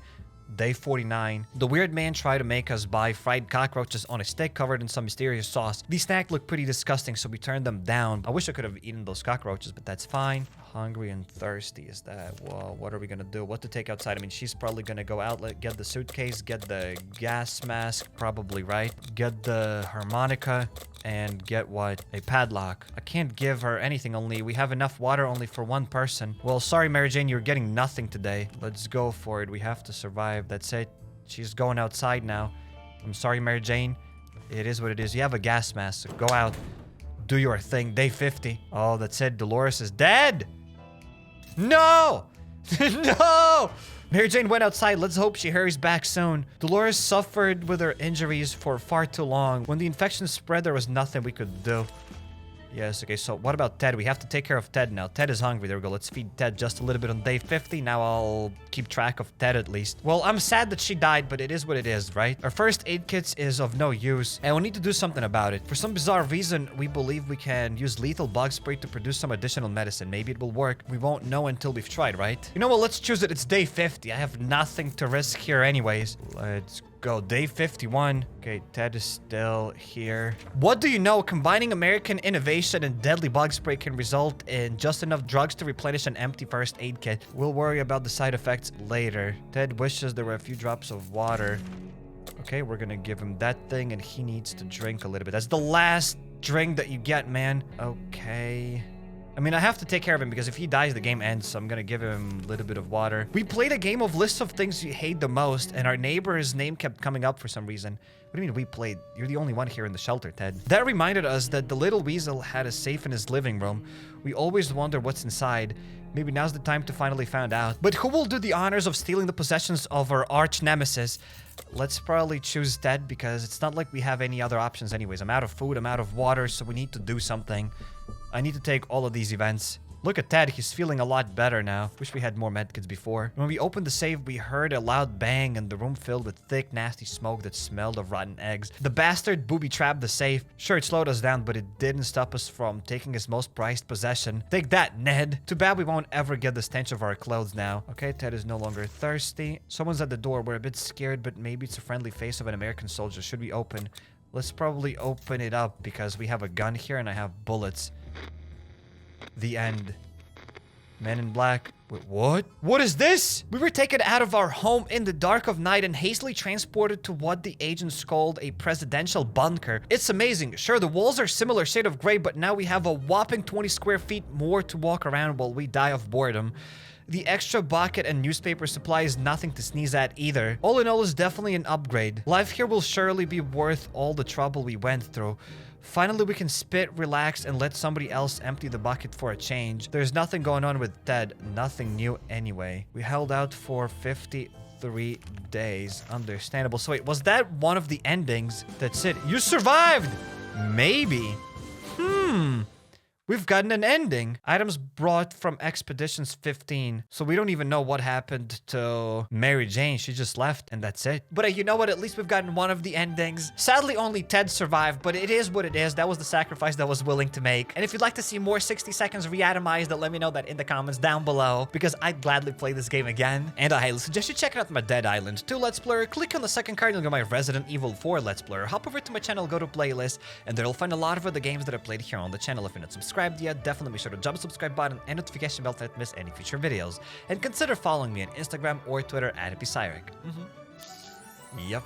Day 49. The weird man tried to make us buy fried cockroaches on a stick covered in some mysterious sauce. These snacks look pretty disgusting, so we turned them down. I wish I could have eaten those cockroaches, but that's fine. Hungry and thirsty, is that? Well, what are we gonna do? What to take outside? I mean, she's probably gonna go out, get the suitcase, get the gas mask, probably, right? Get the harmonica, and get what? A padlock. I can't give her anything, only we have enough water only for one person. Well, sorry, Mary Jane, you're getting nothing today. Let's go for it. We have to survive. That's it. She's going outside now. I'm sorry, Mary Jane. It is what it is. You have a gas mask, so go out. Do your thing. Day 50. Oh, that's it. Dolores is dead. No! No! Mary Jane went outside. Let's hope she hurries back soon. Dolores suffered with her injuries for far too long. When the infection spread, there was nothing we could do. Yes, okay, so what about Ted? We have to take care of Ted now. Ted is hungry. There we go. Let's feed Ted just a little bit on day 50. Now I'll keep track of Ted at least. Well, I'm sad that she died, but it is what it is, right? Our first aid kit is of no use, and we need to do something about it. For some bizarre reason, we believe we can use lethal bug spray to produce some additional medicine. Maybe it will work. We won't know until we've tried, right? You know what? Let's choose it. It's day 50. I have nothing to risk here anyways. Let's go. Day 51. Okay, Ted is still here. What do you know? Combining American innovation and deadly bug spray can result in just enough drugs to replenish an empty first aid kit. We'll worry about the side effects later. Ted wishes there were a few drops of water. Okay, we're gonna give him that thing, and he needs to drink a little bit. That's the last drink that you get, man. Okay. I mean, I have to take care of him because if he dies, the game ends. So I'm gonna give him a little bit of water. We played a game of lists of things you hate the most, and our neighbor's name kept coming up for some reason. What do you mean we played? You're the only one here in the shelter, Ted. That reminded us that the little weasel had a safe in his living room. We always wonder what's inside. Maybe now's the time to finally find out. But who will do the honors of stealing the possessions of our arch nemesis? Let's probably choose Ted because it's not like we have any other options anyways. I'm out of food, I'm out of water, so we need to do something. I need to take all of these events. Look at Ted, he's feeling a lot better now. Wish we had more medkits before. When we opened the safe, we heard a loud bang and the room filled with thick, nasty smoke that smelled of rotten eggs. The bastard booby-trapped the safe. Sure, it slowed us down, but it didn't stop us from taking his most prized possession. Take that, Ned. Too bad we won't ever get the stench of our clothes now. Okay, Ted is no longer thirsty. Someone's at the door. We're a bit scared, but maybe it's a friendly face of an American soldier. Should we open? Let's probably open it up because we have a gun here and I have bullets. The end. Men in Black. Wait, what? What is this? We were taken out of our home in the dark of night and hastily transported to what the agents called a presidential bunker. It's amazing. Sure, the walls are similar shade of gray, but now we have a whopping 20 square feet more to walk around while we die of boredom. The extra bucket and newspaper supply is nothing to sneeze at either. All in all, is definitely an upgrade. Life here will surely be worth all the trouble we went through. Finally, we can spit, relax, and let somebody else empty the bucket for a change. There's nothing going on with Ted. Nothing new anyway. We held out for 53 days. Understandable. So wait, was that one of the endings? That's it. You survived! Maybe. We've gotten an ending. Items brought from Expeditions 15. So we don't even know what happened to Mary Jane. She just left and that's it. But you know what? At least we've gotten one of the endings. Sadly, only Ted survived, but it is what it is. That was the sacrifice that I was willing to make. And if you'd like to see more 60 Seconds Reatomized, let me know that in the comments down below because I'd gladly play this game again. And I highly suggest you check out my Dead Island 2 Let's Player. Click on the second card and you'll get my Resident Evil 4 Let's Player. Hop over to my channel, go to playlist, and there you'll find a lot of other games that I played here on the channel. If you're not subscribed yet, definitely be sure to jump the subscribe button and notification bell to not miss any future videos. And consider following me on Instagram or Twitter at HappyCairek. Yep.